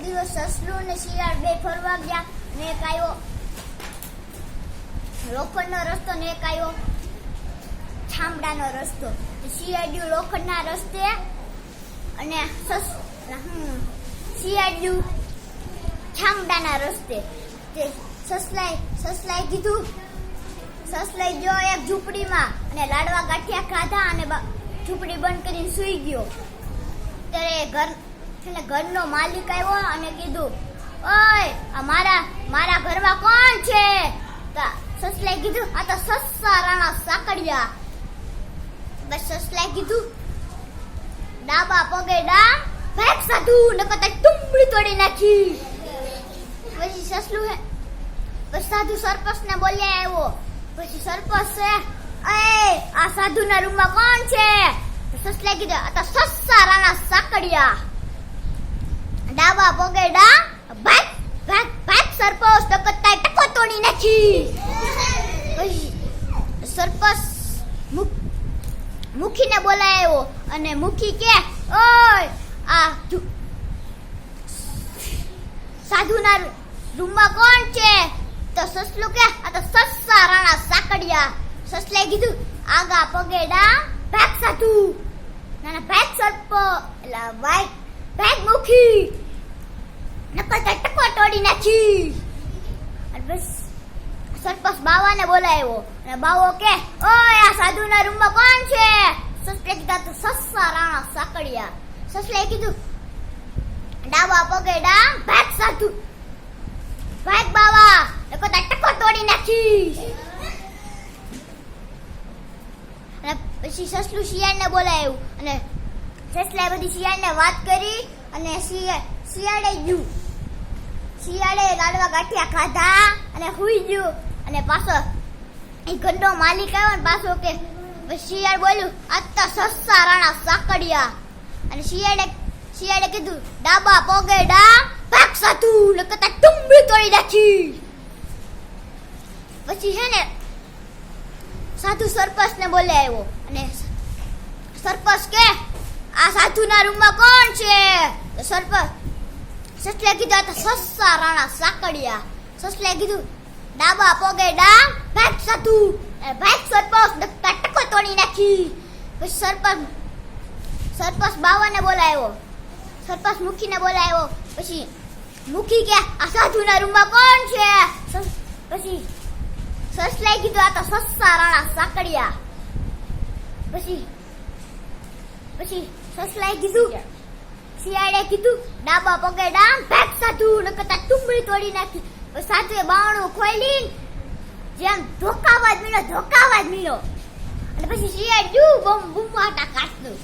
દિવસ સસલું ને શિયાળ બે ફરવા ગયા ને એક આવ્યો લોખંડનો રસ્તો ને એક આવ્યો છામડાનો રસ્તો. શિયાળ્યું લોખંડના રસ્તે અને શિયાળ્યું છામડાના રસ્તે. તે સસલાએ કીધું, સસલાઈ ગયો એક ઝૂંપડીમાં અને લાડવા ગાંઠિયા ખાધા અને ઝૂંપડી બંધ કરીને સૂઈ ગયો. ત્યારે ઘરનો માલિક આવ્યો અને કીધું, ઓય મારા ઘરમાં કોણ છે? સસલાએ કીધું, આ તો સસ્સા રાણા સાકડિયા. બસ સસલાએ કીધું, ડાબા પગે ડા ભાગ સાધુ નકર ટુંબડી તોડી નાખી. પછી સાધુ સરપંચ ને બોલ્યા આવ્યો. પછી સરપંચ છે, આ સાધુ ના રૂમમાં કોણ છે? સસલાએ કીધું, આ તો સસ્સા રાણા સાકડિયા. ડાબા પગે ડા ભાગ ભાગ ભાગ સરપંચ નકર ટકો તોડી નાખી. પછી સરપંચ મુખીને બોલાવ્યો અને મુખી કે, ઓય આ સાધુના રૂમમાં કોણ છે? તો સસલું કે, આ તો સસ્સા રાણા સાકડિયા. સસલાએ કીધું, આગા પગેડા ભાગ સાધુ ના ભાગ સર્પ એટલે ભાગ મુખી નકર ટકો તોડી નાખી. અને બસ સરપંચ બાવાને બોલાવ્યો અને બાવો કે, ઓય આ સાધુના રૂમમાં કોણ છે? સસલાએ કીધું, તો સસ્સા રાણા સાકડિયા. સસલાએ કીધું, ડાબા પગેડા ભાગ સાધુ ભાગ બાવા નકર ટકો તોડી નાખી. અને પછી સસલું શિયાળને બોલાવ્યું અને સસલાએ બધી શિયાળને વાત કરી અને શિયાળે લાડવા ગાંઠિયા ખાધા અને હુઈ ગયું. અને પાછો એ ઘરનો માલિક આવ્યો ને પાછો કે, શિયાળ બોલ્યું, આ તો સસ્સા રાણા સાકડિયા. અને શિયાળે કીધું, ડાબા પગે ડા ભાગ સાધુ નકર ટુંબડી તોડી નાખી. પછી છે ને સાધુ સરપંચ ને બોલાવ્યો અને સરપંચ કે, આ સાધુના રૂમમાં કોણ છે? સરપંચ સસલાએ કીધું, આ તો સસ્સા રાણા સાકડિયા. સસલાએ કીધું, ડાબા પગે ડા ભાગ સાધુ ભાગ સરપંચ નકર ટકો તોડી નાખી. પછી સરપંચ બાવાને બોલાવ્યો, સરપંચ મુખીને બોલાવ્યો. પછી મુખી કે, આ સાધુના રૂમમાં કોણ છે? પછી સસલાએ કીધું, આ તો સસ્સા રાણા સાકડિયા. પછી સસલાએ કીધું, શિયાળે કીધું, ડાબા પગે ડા ભાગ સાધુ નકર ટુંબડી તોડી નાખી. સાધુએ બાવણું ખોલી જેમ ધોકાવા જ મીનો અને પછી શિયાળ બૂમ બૂમાટા કાઢતું.